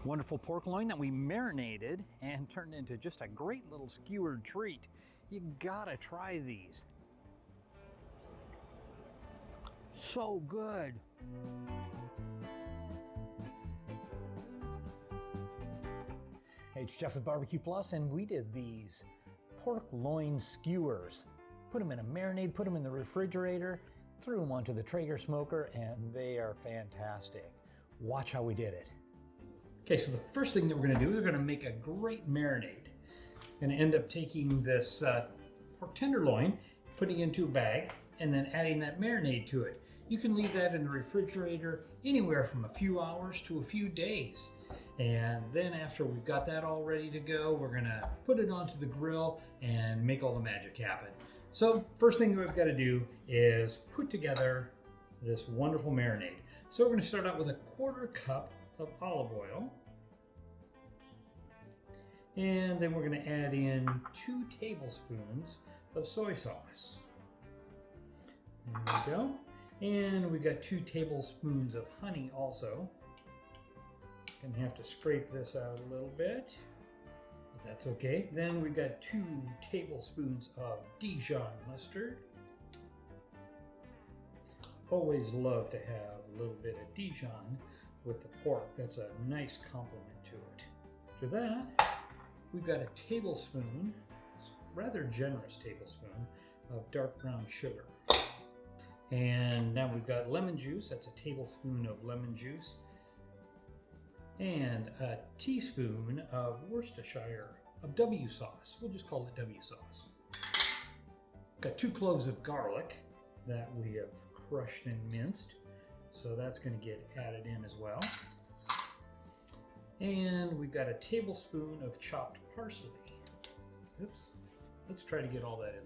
Wonderful pork loin that we marinated and turned into just a great little skewered treat. You gotta try these. So good. Hey, it's Jeff with BBQplus, and we did these pork loin skewers. Put them in a marinade, put them in the refrigerator, threw them onto the Traeger smoker, and they are fantastic. Watch how we did it. Okay, so the first thing that we're gonna do is we're gonna make a great marinade. Gonna end up taking this pork tenderloin, putting it into a bag, and then adding that marinade to it. You can leave that in the refrigerator anywhere from a few hours to a few days. And then after we've got that all ready to go, we're gonna put it onto the grill and make all the magic happen. So first thing we've got to do is put together this wonderful marinade. So we're gonna start out with a 1/4 cup of olive oil. And then we're going to add in 2 tablespoons of soy sauce. There we go. And we've got 2 tablespoons of honey also. Gonna have to scrape this out a little bit, but that's okay. Then we've got 2 tablespoons of Dijon mustard. Always love to have a little bit of Dijon with the pork. That's a nice complement to it. After that, we've got a tablespoon, rather generous tablespoon, of dark brown sugar. And now we've got lemon juice. That's a tablespoon of lemon juice. And a teaspoon of Worcestershire, of W sauce. We'll just call it W sauce. Got 2 cloves of garlic that we have crushed and minced. So that's going to get added in as well. And we've got a tablespoon of chopped parsley. Oops. Let's try to get all that in.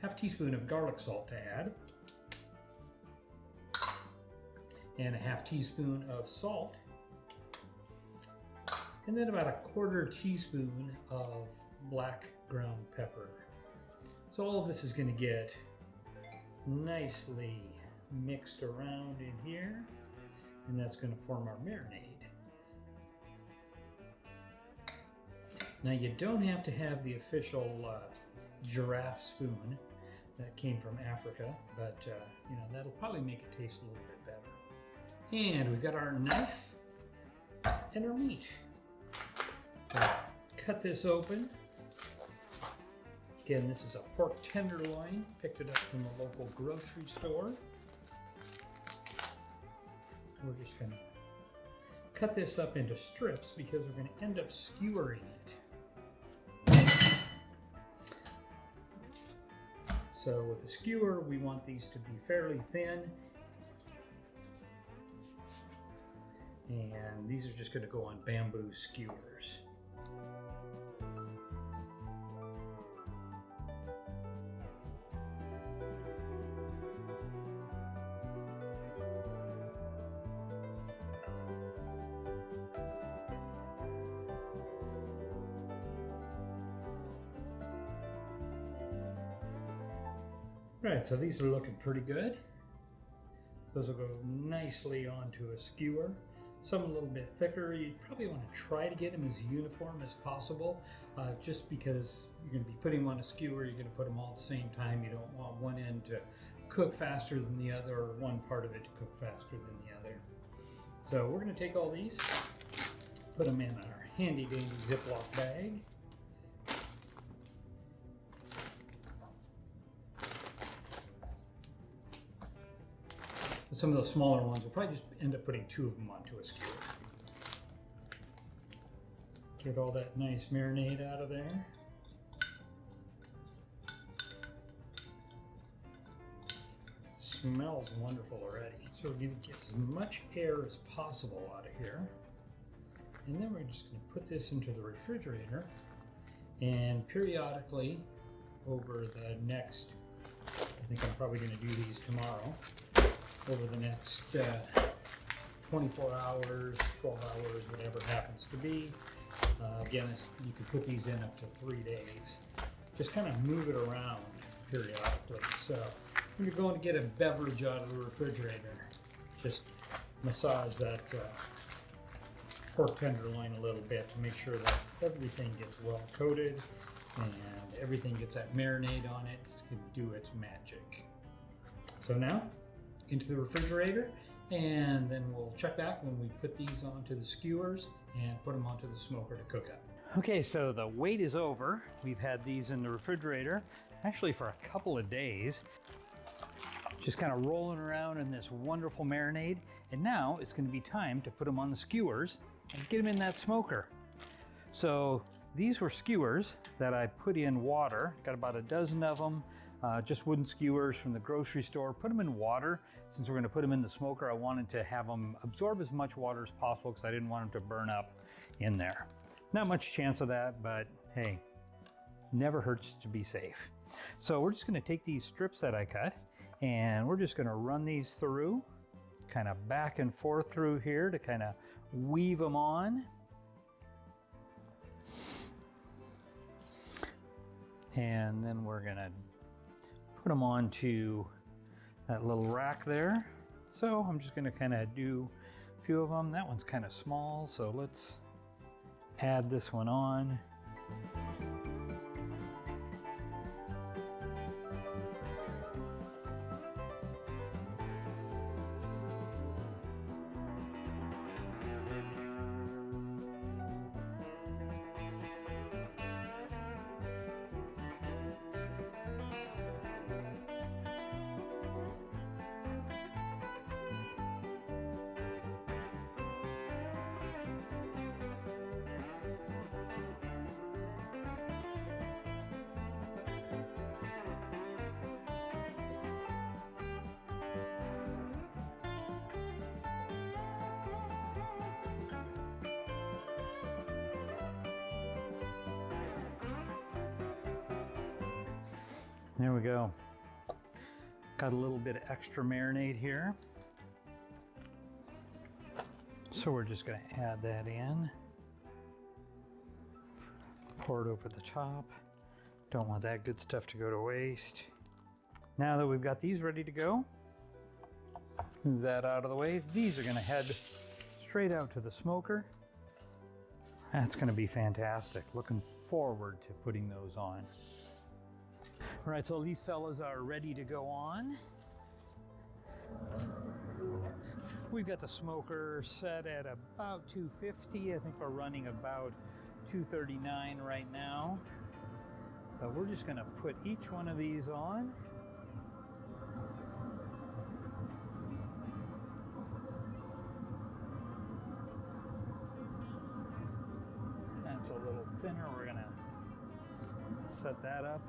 Half teaspoon of garlic salt to add. And a half teaspoon of salt. And then about a 1/4 teaspoon of black ground pepper. So all of this is going to get nicely mixed around in here. And that's going to form our marinade. Now you don't have to have the official giraffe spoon that came from Africa, but you know, that'll probably make it taste a little bit better. And we've got our knife and our meat. So cut this open. Again, this is a pork tenderloin. Picked it up from the local grocery store. We're just going to cut this up into strips because we're going to end up skewering it. So with the skewer, we want these to be fairly thin. And these are just going to go on bamboo skewers. Right, so these are looking pretty good. Those will go nicely onto a skewer. Some a little bit thicker. You probably want to try to get them as uniform as possible, just because you're going to be putting them on a skewer, you're going to put them all at the same time. You don't want one end to cook faster than the other, or one part of it to cook faster than the other. So we're going to take all these, put them in our handy dandy Ziploc bag. Some of those smaller ones, we'll probably just end up putting 2 of them onto a skewer. Get all that nice marinade out of there. It smells wonderful already. So we're going to get as much air as possible out of here. And then we're just going to put this into the refrigerator, and periodically over the next, I think I'm probably going to do these tomorrow, over the next 24 hours, 12 hours, whatever it happens to be. Again, you can put these in up to 3 days. Just kind of move it around periodically. So when you're going to get a beverage out of the refrigerator, just massage that pork tenderloin a little bit to make sure that everything gets well coated and everything gets that marinade on it. It's going to do its magic. So now into the refrigerator, and then we'll check back when we put these onto the skewers and put them onto the smoker to cook up. Okay, so the wait is over. We've had these in the refrigerator actually for a couple of days, just kind of rolling around in this wonderful marinade. And now it's going to be time to put them on the skewers and get them in that smoker. So these were skewers that I put in water. Got about a dozen of them, just wooden skewers from the grocery store. Put them in water. Since we're going to put them in the smoker, I wanted to have them absorb as much water as possible because I didn't want them to burn up in there. Not much chance of that, but hey, never hurts to be safe. So we're just going to take these strips that I cut, and we're just going to run these through, kind of back and forth through here to kind of weave them on. And then we're going to put them onto that little rack there. So I'm just going to kind of do a few of them. That one's kind of small, so let's add this one on. There we go. Got a little bit of extra marinade here. So we're just going to add that in. Pour it over the top. Don't want that good stuff to go to waste. Now that we've got these ready to go, move that out of the way. These are going to head straight out to the smoker. That's going to be fantastic. Looking forward to putting those on. All right, so these fellas are ready to go on. We've got the smoker set at about 250. I think we're running about 239 right now. But we're just gonna put each one of these on. That's a little thinner. We're gonna set that up.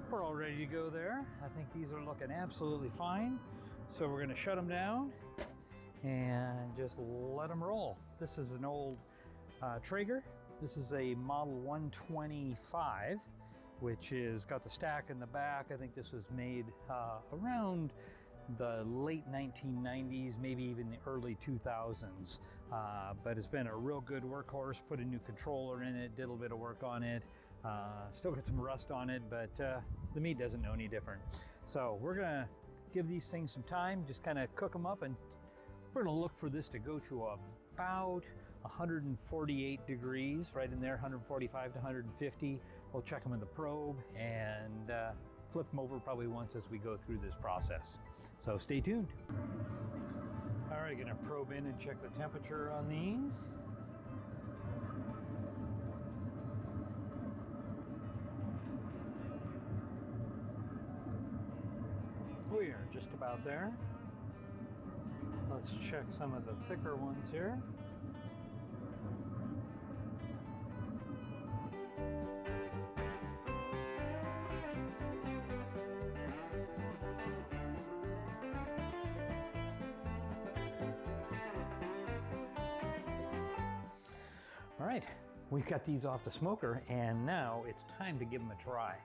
We're all ready to go there. I think these are looking absolutely fine. So we're going to shut them down and just let them roll. This is an old Traeger. This is a model 125, which is got the stack in the back. I think this was made around the late 1990s, maybe even the early 2000s. But it's been a real good workhorse. Put a new controller in it, did a little bit of work on it. Still got some rust on it, but the meat doesn't know any different. So we're gonna give these things some time, just kind of cook them up, and we're gonna look for this to go to about 148 degrees, right in there, 145 to 150. We'll check them in the probe and flip them over probably once as we go through this process. So stay tuned. All right, gonna probe in and check the temperature on these. We are just about there. Let's check some of the thicker ones here. All right, we've got these off the smoker, and now it's time to give them a try.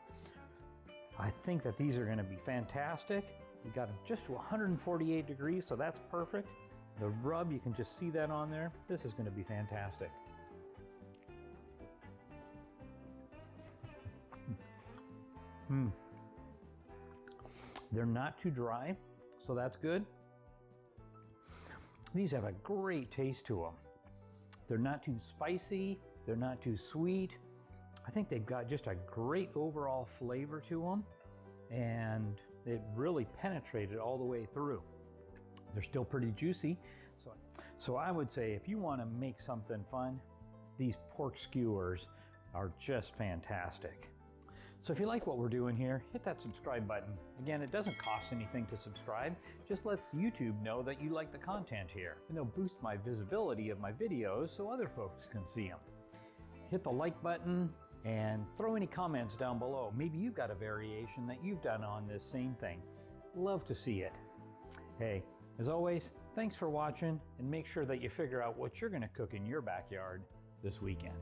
I think that these are going to be fantastic. You got them just to 148 degrees, so that's perfect. The rub, you can just see that on there. This is going to be fantastic. They're not too dry, so that's good. These have a great taste to them. They're not too spicy, they're not too sweet. I think they've got just a great overall flavor to them, and it really penetrated all the way through. They're still pretty juicy, so I would say if you want to make something fun, these pork skewers are just fantastic. So if you like what we're doing here, hit that subscribe button. Again, it doesn't cost anything to subscribe, just lets YouTube know that you like the content here, and it'll boost my visibility of my videos so other folks can see them. Hit the like button and throw any comments down below. Maybe you've got a variation that you've done on this same thing. Love to see it. Hey, as always, thanks for watching, and make sure that you figure out what you're going to cook in your backyard this weekend.